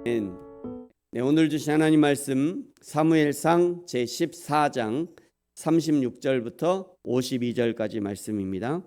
네, 오늘 주신 하나님 말씀 사무엘상 제14장 36절부터 52절까지 말씀입니다.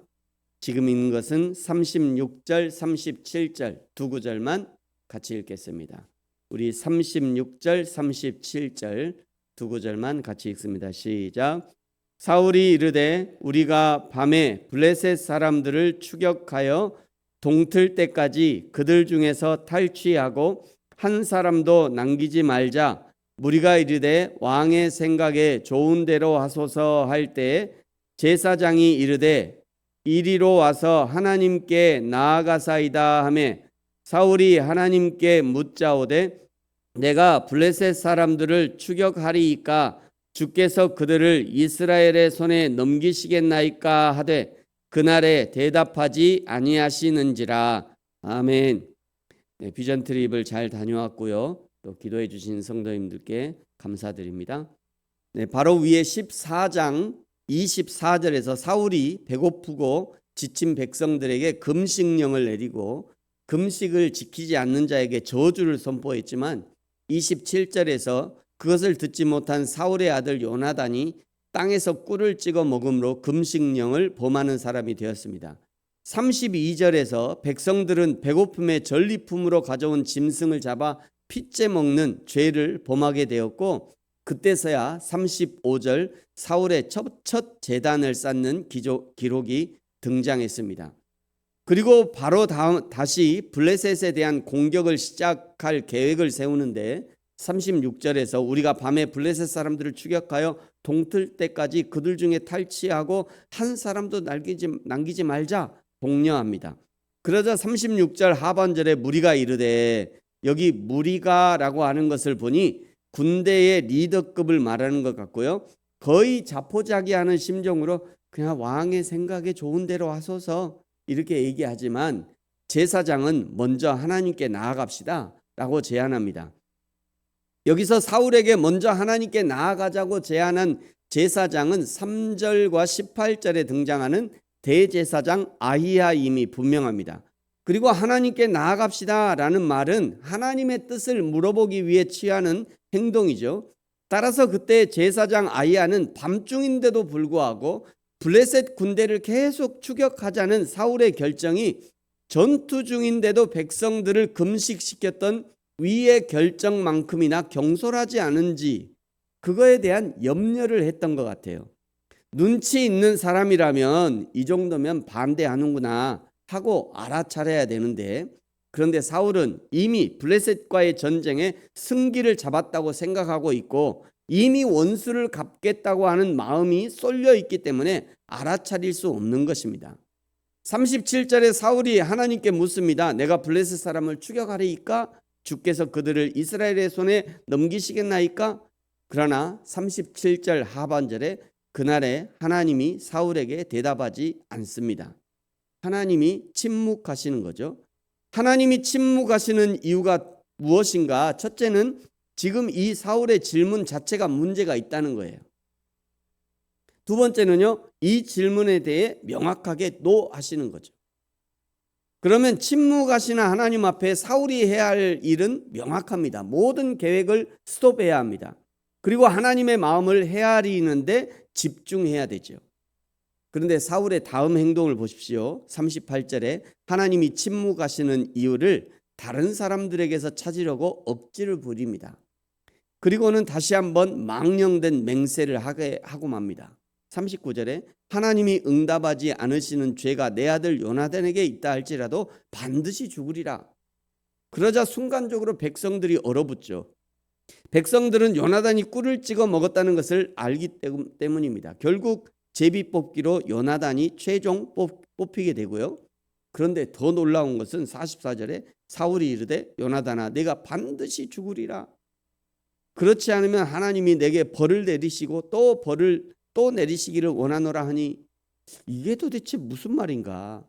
지금 읽는 것은 36절, 37절 두 구절만 같이 읽겠습니다. 우리 36절, 37절 두 구절만 같이 읽습니다. 시작. 사울이 이르되 우리가 밤에 블레셋 사람들을 추격하여 동틀 때까지 그들 중에서 탈취하고 한 사람도 남기지 말자. 무리가 이르되 왕의 생각에 좋은 대로 하소서 할 때에 제사장이 이르되 이리로 와서 하나님께 나아가사이다 하매 사울이 하나님께 묻자오되 내가 블레셋 사람들을 추격하리이까 주께서 그들을 이스라엘의 손에 넘기시겠나이까 하되 그날에 대답하지 아니하시는지라. 아멘. 네, 비전 트립을 잘 다녀왔고요. 또 기도해 주신 성도님들께 감사드립니다. 네, 바로 위에 14장 24절에서 사울이 배고프고 지친 백성들에게 금식령을 내리고 금식을 지키지 않는 자에게 저주를 선포했지만 27절에서 그것을 듣지 못한 사울의 아들 요나단이 땅에서 꿀을 찍어 먹음으로 금식령을 범하는 사람이 되었습니다. 32절에서 백성들은 배고픔에 전리품으로 가져온 짐승을 잡아 핏째 먹는 죄를 범하게 되었고 그때서야 35절 사울의 첫 제단을 쌓는 기록이 등장했습니다. 그리고 바로 다시 블레셋에 대한 공격을 시작할 계획을 세우는데 36절에서 우리가 밤에 블레셋 사람들을 추격하여 동틀 때까지 그들 중에 탈취하고 한 사람도 남기지 말자 독려합니다. 그러자 36절 하반절에 무리가 이르되, 여기 무리가라고 하는 것을 보니 군대의 리더급을 말하는 것 같고요. 거의 자포자기하는 심정으로 그냥 왕의 생각에 좋은 대로 하소서 이렇게 얘기하지만 제사장은 먼저 하나님께 나아갑시다 라고 제안합니다. 여기서 사울에게 먼저 하나님께 나아가자고 제안한 제사장은 3절과 18절에 등장하는 대제사장 아히야임이 분명합니다. 그리고 하나님께 나아갑시다 라는 말은 하나님의 뜻을 물어보기 위해 취하는 행동이죠. 따라서 그때 제사장 아히야는 밤중인데도 불구하고 블레셋 군대를 계속 추격하자는 사울의 결정이 전투 중인데도 백성들을 금식시켰던 위의 결정만큼이나 경솔하지 않은지 그거에 대한 염려를 했던 것 같아요. 눈치 있는 사람이라면 이 정도면 반대하는구나 하고 알아차려야 되는데, 그런데 사울은 이미 블레셋과의 전쟁에 승기를 잡았다고 생각하고 있고 이미 원수를 갚겠다고 하는 마음이 쏠려 있기 때문에 알아차릴 수 없는 것입니다. 37절에 사울이 하나님께 묻습니다. 내가 블레셋 사람을 추격하리이까 주께서 그들을 이스라엘의 손에 넘기시겠나이까? 그러나 37절 하반절에 그날에 하나님이 사울에게 대답하지 않습니다. 하나님이 침묵하시는 거죠. 하나님이 침묵하시는 이유가 무엇인가? 첫째는 지금 이 사울의 질문 자체가 문제가 있다는 거예요. 두 번째는요, 이 질문에 대해 명확하게 노하시는 거죠. 그러면 침묵하시는 하나님 앞에 사울이 해야 할 일은 명확합니다. 모든 계획을 스톱해야 합니다. 그리고 하나님의 마음을 헤아리는데 집중해야 되죠. 그런데 사울의 다음 행동을 보십시오. 38절에 하나님이 침묵하시는 이유를 다른 사람들에게서 찾으려고 억지를 부립니다. 그리고는 다시 한번 망령된 맹세를 하고 맙니다. 39절에 하나님이 응답하지 않으시는 죄가 내 아들 요나단에게 있다 할지라도 반드시 죽으리라. 그러자 순간적으로 백성들이 얼어붙죠. 백성들은 요나단이 꿀을 찍어 먹었다는 것을 알기 때문입니다. 결국 제비 뽑기로 요나단이 최종 뽑히게 되고요. 그런데 더 놀라운 것은 44절에 사울이 이르되 요나단아 내가 반드시 죽으리라. 그렇지 않으면 하나님이 내게 벌을 내리시고 또 벌을 또 내리시기를 원하노라 하니, 이게 도대체 무슨 말인가?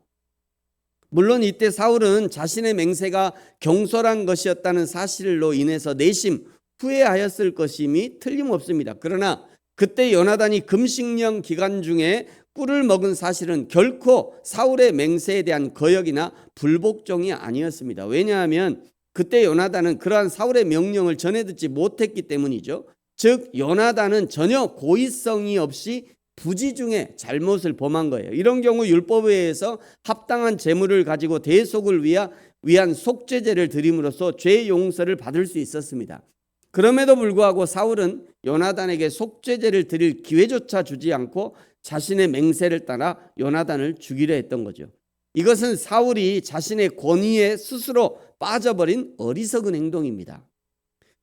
물론 이때 사울은 자신의 맹세가 경솔한 것이었다는 사실로 인해서 내심 후회하였을 것임이 틀림없습니다. 그러나 그때 요나단이 금식령 기간 중에 꿀을 먹은 사실은 결코 사울의 맹세에 대한 거역이나 불복종이 아니었습니다. 왜냐하면 그때 요나단은 그러한 사울의 명령을 전해 듣지 못했기 때문이죠. 즉 요나단은 전혀 고의성이 없이 부지중에 잘못을 범한 거예요. 이런 경우 율법에 의해서 합당한 재물을 가지고 대속을 위한 속죄제를 드림으로써 죄 용서를 받을 수 있었습니다. 그럼에도 불구하고 사울은 요나단에게 속죄제를 드릴 기회조차 주지 않고 자신의 맹세를 따라 요나단을 죽이려 했던 거죠. 이것은 사울이 자신의 권위에 스스로 빠져버린 어리석은 행동입니다.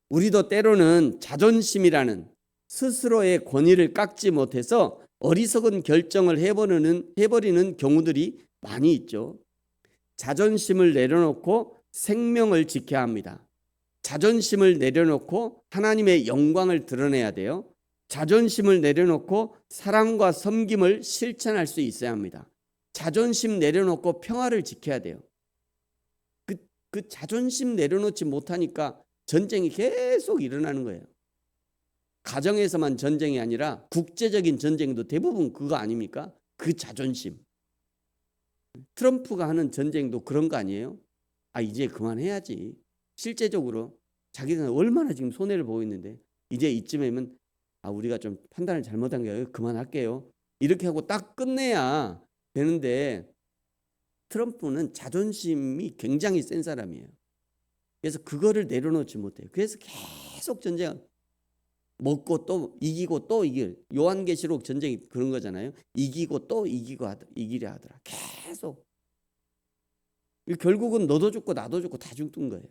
우리도 때로는 자존심이라는 스스로의 권위를 깎지 못해서 어리석은 결정을 해버리는 경우들이 많이 있죠. 자존심을 내려놓고 생명을 지켜야 합니다. 자존심을 내려놓고 하나님의 영광을 드러내야 돼요. 자존심을 내려놓고 사랑과 섬김을 실천할 수 있어야 합니다. 자존심 내려놓고 평화를 지켜야 돼요. 그 자존심 내려놓지 못하니까 전쟁이 계속 일어나는 거예요. 가정에서만 전쟁이 아니라 국제적인 전쟁도 대부분 그거 아닙니까? 그 자존심. 트럼프가 하는 전쟁도 그런 거 아니에요? 이제 그만해야지. 실제적으로 자기는 얼마나 지금 손해를 보고 있는데 이제 이쯤이면 우리가 좀 판단을 잘못한 게 그만할게요. 이렇게 하고 딱 끝내야 되는데 트럼프는 자존심이 굉장히 센 사람이에요. 그래서 그거를 내려놓지 못해요. 그래서 계속 전쟁 먹고 또 이기고 또 이길. 요한계시록 전쟁이 그런 거잖아요. 이기고 또 이기려 하더라. 계속. 결국은 너도 죽고 나도 죽고 다 죽는 거예요.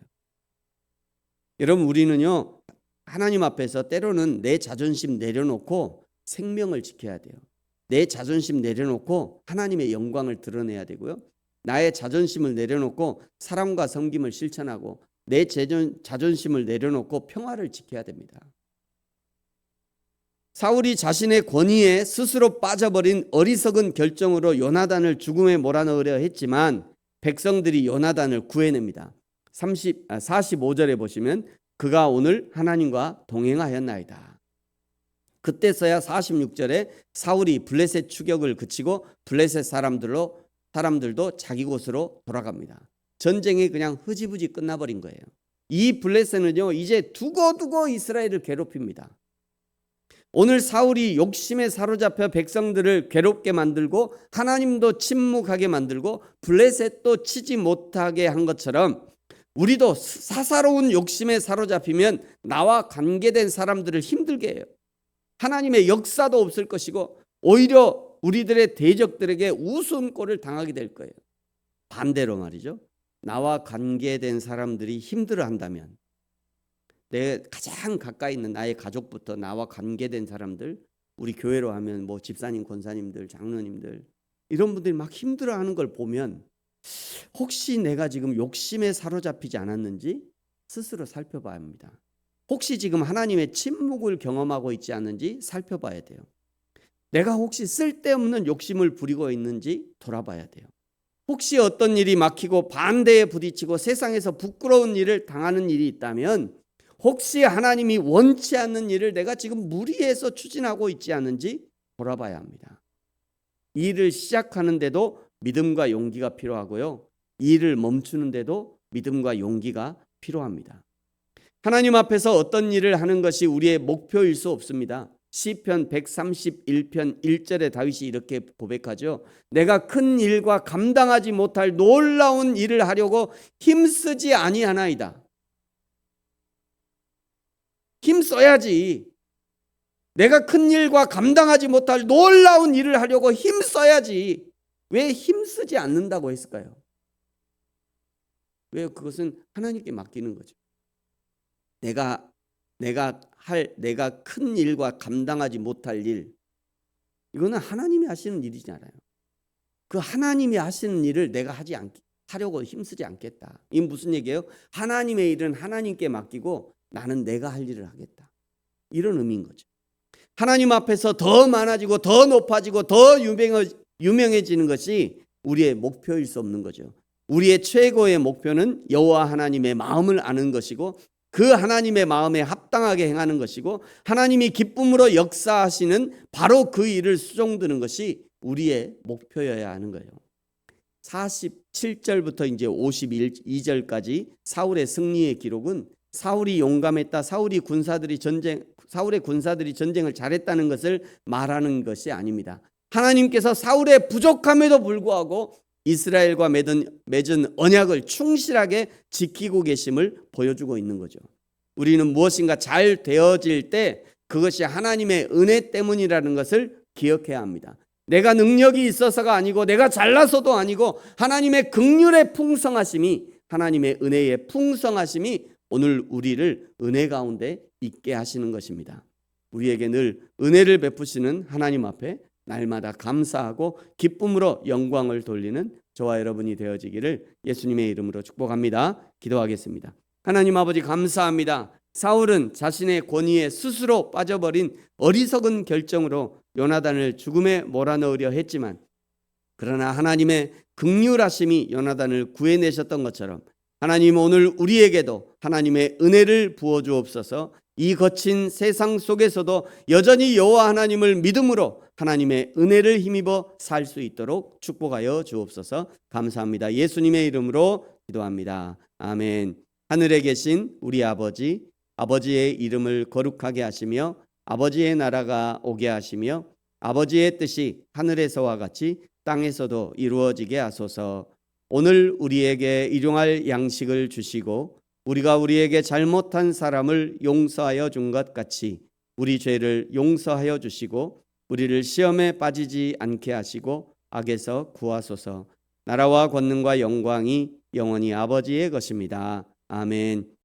여러분 우리는요 하나님 앞에서 때로는 내 자존심 내려놓고 생명을 지켜야 돼요. 내 자존심 내려놓고 하나님의 영광을 드러내야 되고요. 나의 자존심을 내려놓고 사랑과 섬김을 실천하고 내 자존심을 내려놓고 평화를 지켜야 됩니다. 사울이 자신의 권위에 스스로 빠져버린 어리석은 결정으로 요나단을 죽음에 몰아넣으려 했지만 백성들이 요나단을 구해냅니다. 45절에 보시면 그가 오늘 하나님과 동행하였나이다. 그때서야 46절에 사울이 블레셋 추격을 그치고 블레셋 사람들도 자기 곳으로 돌아갑니다. 전쟁이 그냥 흐지부지 끝나버린 거예요. 이 블레셋은요 이제 두고두고 이스라엘을 괴롭힙니다. 오늘 사울이 욕심에 사로잡혀 백성들을 괴롭게 만들고 하나님도 침묵하게 만들고 블레셋도 치지 못하게 한 것처럼 우리도 사사로운 욕심에 사로잡히면 나와 관계된 사람들을 힘들게 해요. 하나님의 역사도 없을 것이고 오히려 우리들의 대적들에게 우스운 꼴을 당하게 될 거예요. 반대로 말이죠. 나와 관계된 사람들이 힘들어한다면 내 가장 가까이 있는 나의 가족부터 나와 관계된 사람들, 우리 교회로 하면 뭐 집사님, 권사님들, 장로님들 이런 분들이 막 힘들어하는 걸 보면 혹시 내가 지금 욕심에 사로잡히지 않았는지 스스로 살펴봐야 합니다. 혹시 지금 하나님의 침묵을 경험하고 있지 않는지 살펴봐야 돼요. 내가 혹시 쓸데없는 욕심을 부리고 있는지 돌아봐야 돼요. 혹시 어떤 일이 막히고 반대에 부딪히고 세상에서 부끄러운 일을 당하는 일이 있다면 혹시 하나님이 원치 않는 일을 내가 지금 무리해서 추진하고 있지 않은지 돌아봐야 합니다. 이 일을 시작하는데도 믿음과 용기가 필요하고요. 이 일을 멈추는데도 믿음과 용기가 필요합니다. 하나님 앞에서 어떤 일을 하는 것이 우리의 목표일 수 없습니다. 시편 131편 1절에 다윗이 이렇게 고백하죠. 내가 큰 일과 감당하지 못할 놀라운 일을 하려고 힘쓰지 아니하나이다. 힘써야지. 내가 큰 일과 감당하지 못할 놀라운 일을 하려고 힘써야지. 왜 힘쓰지 않는다고 했을까요? 왜? 그것은 하나님께 맡기는 거죠. 내가 큰 일과 감당하지 못할 일, 이거는 하나님이 하시는 일이잖아요. 그 하나님이 하시는 일을 내가 하려고 힘쓰지 않겠다. 이게 무슨 얘기예요? 하나님의 일은 하나님께 맡기고 나는 내가 할 일을 하겠다. 이런 의미인 거죠. 하나님 앞에서 더 많아지고 더 높아지고 더 유명해지는 것이 우리의 목표일 수 없는 거죠. 우리의 최고의 목표는 여호와 하나님의 마음을 아는 것이고 그 하나님의 마음에 합당하게 행하는 것이고 하나님이 기쁨으로 역사하시는 바로 그 일을 수종드는 것이 우리의 목표여야 하는 거예요. 47절부터 이제 52절까지 사울의 승리의 기록은 사울이 용감했다, 사울의 군사들이 전쟁을 잘했다는 것을 말하는 것이 아닙니다. 하나님께서 사울의 부족함에도 불구하고 이스라엘과 맺은 언약을 충실하게 지키고 계심을 보여주고 있는 거죠. 우리는 무엇인가 잘 되어질 때 그것이 하나님의 은혜 때문이라는 것을 기억해야 합니다. 내가 능력이 있어서가 아니고 내가 잘나서도 아니고 하나님의 긍휼의 풍성하심이, 하나님의 은혜의 풍성하심이 오늘 우리를 은혜 가운데 있게 하시는 것입니다. 우리에게 늘 은혜를 베푸시는 하나님 앞에 날마다 감사하고 기쁨으로 영광을 돌리는 저와 여러분이 되어지기를 예수님의 이름으로 축복합니다. 기도하겠습니다. 하나님 아버지, 감사합니다. 사울은 자신의 권위에 스스로 빠져버린 어리석은 결정으로 요나단을 죽음에 몰아넣으려 했지만, 그러나 하나님의 긍휼하심이 요나단을 구해내셨던 것처럼 하나님, 오늘 우리에게도 하나님의 은혜를 부어주옵소서. 이 거친 세상 속에서도 여전히 여호와 하나님을 믿음으로 하나님의 은혜를 힘입어 살 수 있도록 축복하여 주옵소서. 감사합니다. 예수님의 이름으로 기도합니다. 아멘. 하늘에 계신 우리 아버지, 아버지의 이름을 거룩하게 하시며 아버지의 나라가 오게 하시며 아버지의 뜻이 하늘에서와 같이 땅에서도 이루어지게 하소서. 오늘 우리에게 일용할 양식을 주시고 우리가 우리에게 잘못한 사람을 용서하여 준 것 같이 우리 죄를 용서하여 주시고 우리를 시험에 빠지지 않게 하시고 악에서 구하소서. 나라와 권능과 영광이 영원히 아버지의 것입니다. 아멘.